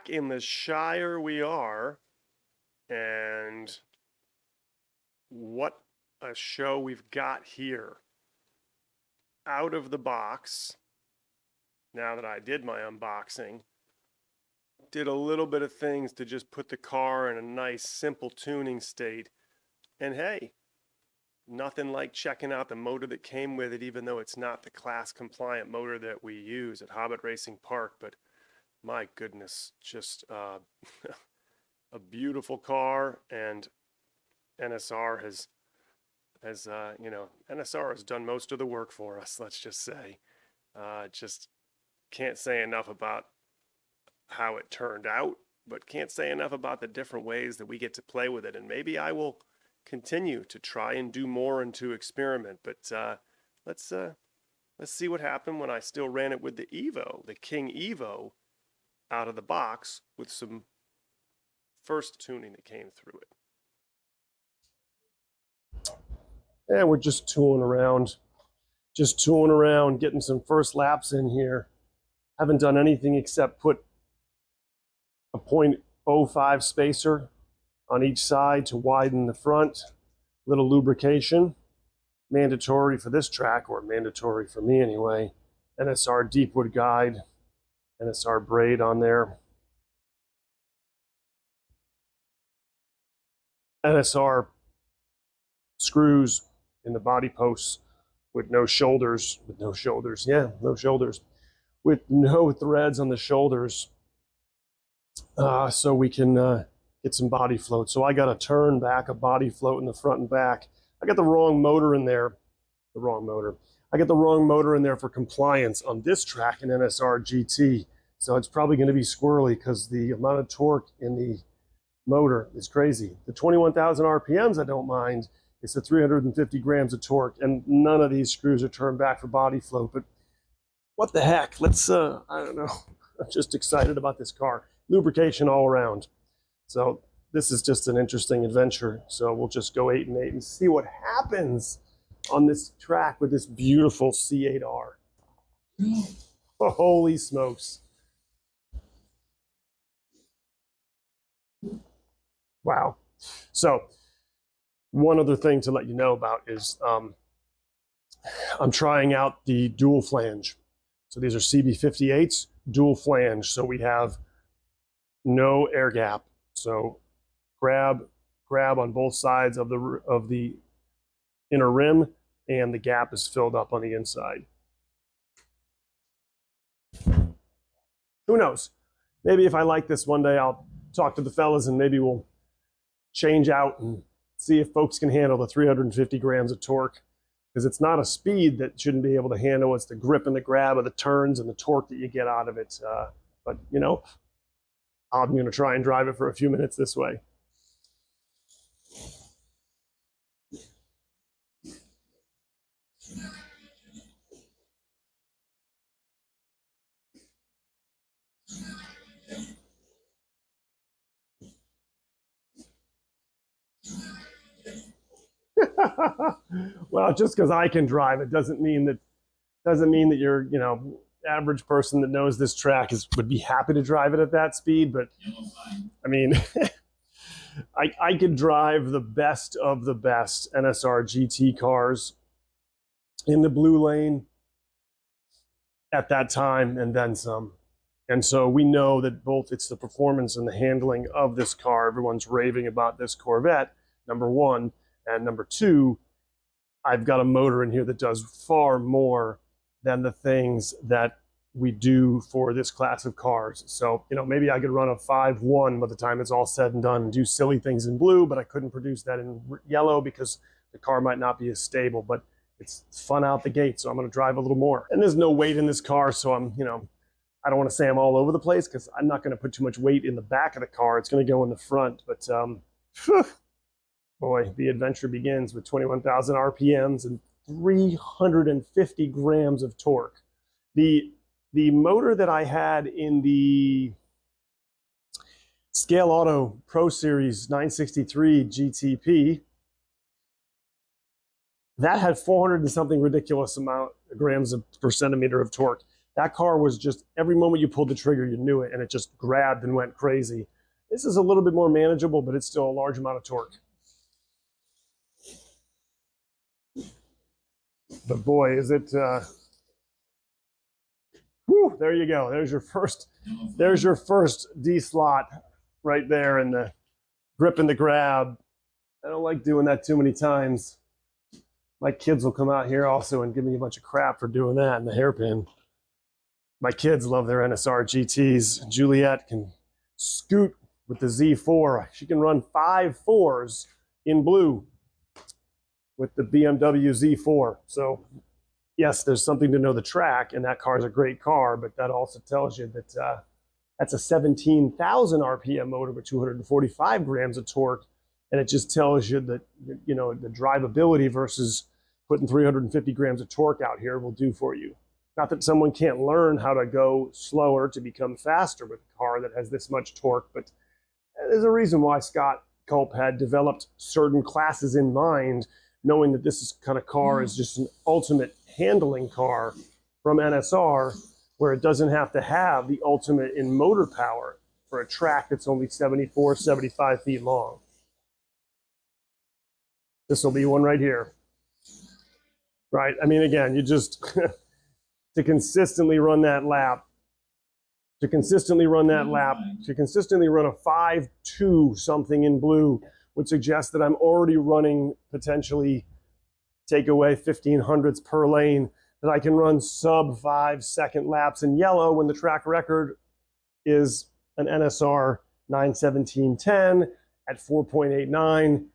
back in the Shire we are, and what a show we've got here. Out of the box, now that I did my unboxing, did a little bit of things to just put the car in a nice simple tuning state, and hey, nothing like checking out the motor that came with it, even though it's not the class compliant motor that we use at Hobbit Racing Park. But my goodness, just a beautiful car. And NSR NSR has done most of the work for us, let's just say. Just can't say enough about how it turned out, but can't say enough about the different ways that we get to play with it. And maybe I will continue to try and do more and to experiment. But let's see what happened when I still ran it with the Evo, the King Evo, out of the box with some first tuning that came through it. And we're just tooling around, getting some first laps in here. Haven't done anything except put a .05 spacer on each side to widen the front. Little lubrication, mandatory for this track, or mandatory for me anyway. NSR Deepwood guide, NSR braid on there. NSR screws in the body posts with no shoulders, with no threads on the shoulders, so we can get some body float. So I got a turn back, a body float in the front and back. I got the wrong motor in there. I got the wrong motor in there for compliance on this track in NSR GT. So it's probably going to be squirrely because the amount of torque in the motor is crazy. The 21,000 RPMs I don't mind. It's the 350 grams of torque, and none of these screws are turned back for body float. But what the heck? Let's, I don't know. I'm just excited about this car. Lubrication all around. So this is just an interesting adventure. So we'll just go 8 and 8 and see what happens on this track with this beautiful C8.R. Oh, holy smokes. Wow. So one other thing to let you know about is I'm trying out the dual flange. So these are CB58s, dual flange. So we have no air gap. So grab on both sides of the inner rim, and the gap is filled up on the inside. Who knows? Maybe if I like this one day, I'll talk to the fellas and maybe we'll change out and see if folks can handle the 350 grams of torque, because it's not a speed that shouldn't be able to handle. It's the grip and the grab of the turns and the torque that you get out of it. But, you know, I'm going to try and drive it for a few minutes this way. Well, just because I can drive it doesn't mean that you're, you know, average person that knows this track would be happy to drive it at that speed. But I mean, I could drive the best of the best NSR GT cars in the blue lane at that time and then some. And so we know that both it's the performance and the handling of this car. Everyone's raving about this Corvette, number one. And number two, I've got a motor in here that does far more than the things that we do for this class of cars. So, you know, maybe I could run a 5.1 by the time it's all said and done and do silly things in blue, but I couldn't produce that in yellow because the car might not be as stable. But it's fun out the gate, so I'm going to drive a little more. And there's no weight in this car, so I'm, you know, I don't want to say I'm all over the place because I'm not going to put too much weight in the back of the car. It's going to go in the front. But boy, the adventure begins with 21,000 RPMs and 350 grams of torque. The motor that I had in the Scale Auto Pro Series 963 GTP, that had 400 and something ridiculous amount of grams per centimeter of torque. That car was just, every moment you pulled the trigger, you knew it, and it just grabbed and went crazy. This is a little bit more manageable, but it's still a large amount of torque. But boy, is it, whew, there you go. There's your first D slot right there in the grip and the grab. I don't like doing that too many times. My kids will come out here also and give me a bunch of crap for doing that in the hairpin. My kids love their NSR GTs. Juliet can scoot with the Z4. She can run 5.4s in blue with the BMW Z4. So yes, there's something to know the track, and that car is a great car, but that also tells you that that's a 17,000 RPM motor with 245 grams of torque, and it just tells you that, you know, the drivability versus putting 350 grams of torque out here will do for you. Not that someone can't learn how to go slower to become faster with a car that has this much torque, but there's a reason why Scott Culp had developed certain classes in mind, knowing that this kind of car is just an ultimate handling car from NSR, where it doesn't have to have the ultimate in motor power for a track that's only 74, 75 feet long. This will be one right here. Right? I mean, again, you just, to consistently run that lap, to consistently run a 5.2 something in blue would suggest that I'm already running potentially, take away 1500ths per lane, that I can run sub 5 second laps in yellow when the track record is an NSR 917.10 at 4.89.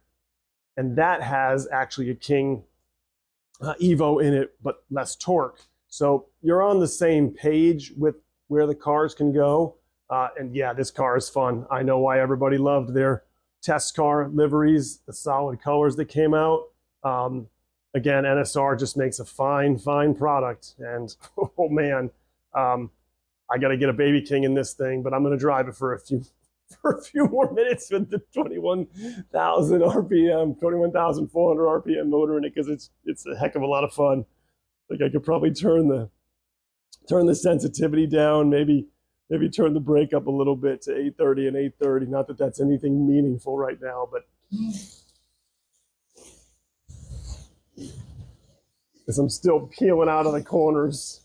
And that has actually a King Evo in it, but less torque. So you're on the same page with where the cars can go. And yeah, this car is fun. I know why everybody loved their test car liveries, the solid colors that came out. Again, NSR just makes a fine, fine product. And oh man, I got to get a Baby King in this thing, but I'm going to drive it for a few more minutes with the 21,000 RPM, 21,400 RPM motor in it, because it's a heck of a lot of fun. Like, I could probably turn the sensitivity down, maybe turn the brake up a little bit to 830 and 830. Not that that's anything meaningful right now, but because I'm still peeling out of the corners.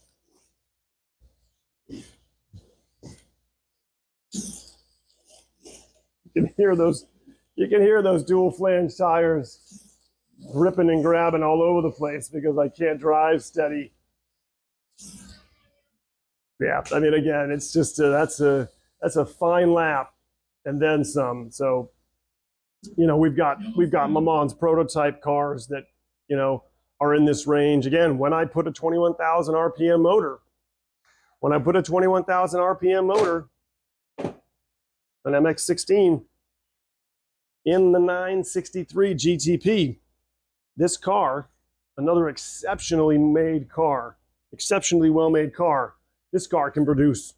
You can hear those dual flange tires ripping and grabbing all over the place because I can't drive steady. Yeah, I mean, again, it's just that's a fine lap and then some. So, you know, we've got Le Mans prototype cars that, you know, are in this range. Again, when I put a 21,000 RPM motor, an MX-16 in the 963 GTP, this car, another exceptionally well-made car, this car can produce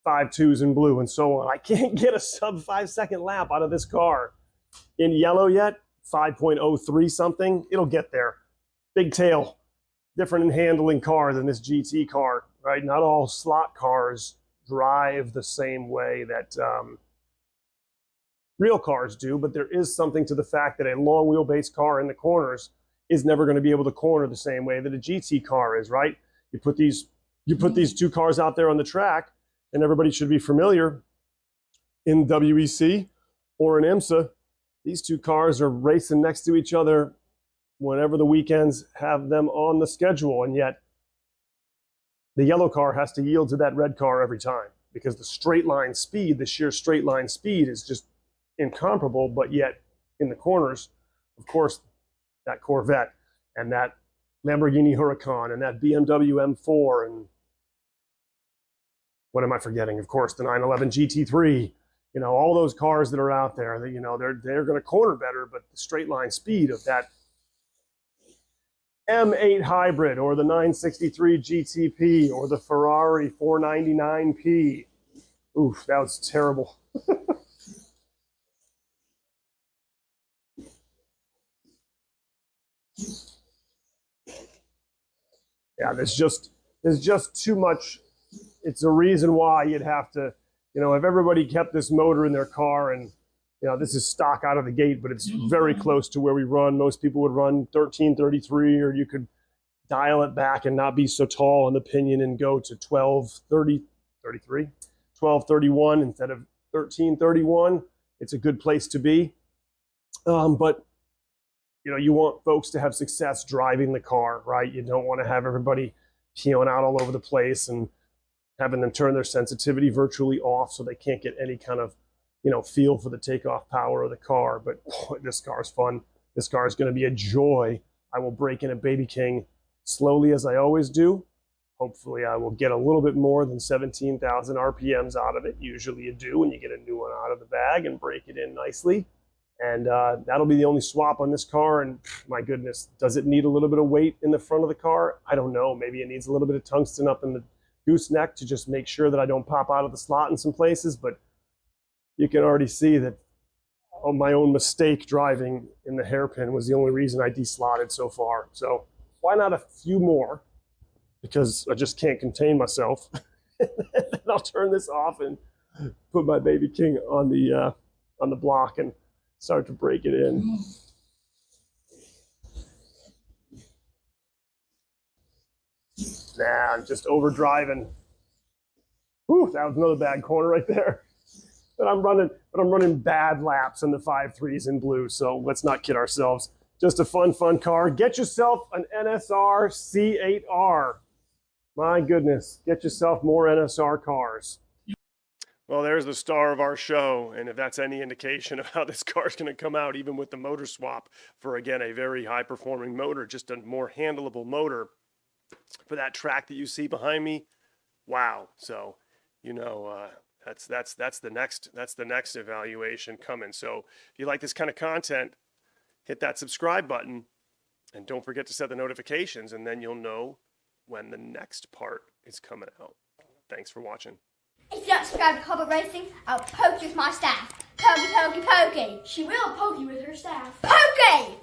5.2s in blue and so on. I can't get a sub 5 second lap out of this car in yellow yet. 5.03 something, it'll get there. Big tail, different in handling car than this GT car, right? Not all slot cars drive the same way that real cars do, but there is something to the fact that a long wheelbase car in the corners is never going to be able to corner the same way that a GT car is, right? You put these two cars out there on the track, and everybody should be familiar in WEC or in IMSA. These two cars are racing next to each other whenever the weekends have them on the schedule, and yet the yellow car has to yield to that red car every time because the sheer straight line speed is just incomparable. But yet in the corners, of course, that Corvette and that Lamborghini Huracan and that BMW M4 and what am I forgetting? Of course, the 911 GT3. You know, all those cars that are out there that, you know, they're going to corner better, but the straight line speed of that M8 hybrid or the 963 GTP or the Ferrari 499P. Oof, that was terrible. Yeah, this just there's just too much. It's a reason why you'd have to, you know, if everybody kept this motor in their car, and you know, this is stock out of the gate, but it's very close to where we run. Most people would run 1333, or you could dial it back and not be so tall in the pinion and go to 1231 instead of 1331. It's a good place to be. But you know, you want folks to have success driving the car, right? You don't want to have everybody peeling out all over the place and having them turn their sensitivity virtually off so they can't get any kind of, you know, feel for the takeoff power of the car. But boy, this car is fun. This car is going to be a joy. I will break in a Baby King slowly as I always do. Hopefully I will get a little bit more than 17,000 RPMs out of it. Usually you do when you get a new one out of the bag and break it in nicely. And that'll be the only swap on this car. And my goodness, does it need a little bit of weight in the front of the car? I don't know. Maybe it needs a little bit of tungsten up in the gooseneck to just make sure that I don't pop out of the slot in some places. But you can already see that my own mistake driving in the hairpin was the only reason I deslotted so far. So why not a few more? Because I just can't contain myself. And I'll turn this off and put my Baby King on the block and start to break it in. Nah, I'm just overdriving. Whew, that was another bad corner right there. But I'm running bad laps in the 5.3s in blue, so let's not kid ourselves. Just a fun car. Get yourself an NSR C8.R. My goodness, get yourself more NSR cars. Well, there's the star of our show, and if that's any indication of how this car is going to come out, even with the motor swap for, again, a very high-performing motor, just a more handleable motor for that track that you see behind me. Wow. So, you know, that's the next evaluation coming. So, if you like this kind of content, hit that subscribe button, and don't forget to set the notifications, and then you'll know when the next part is coming out. Thanks for watching. If you don't subscribe to Hobbit Racing, I'll poke you with my staff. Pokey, pokey, pokey. She will poke you with her staff. Pokey!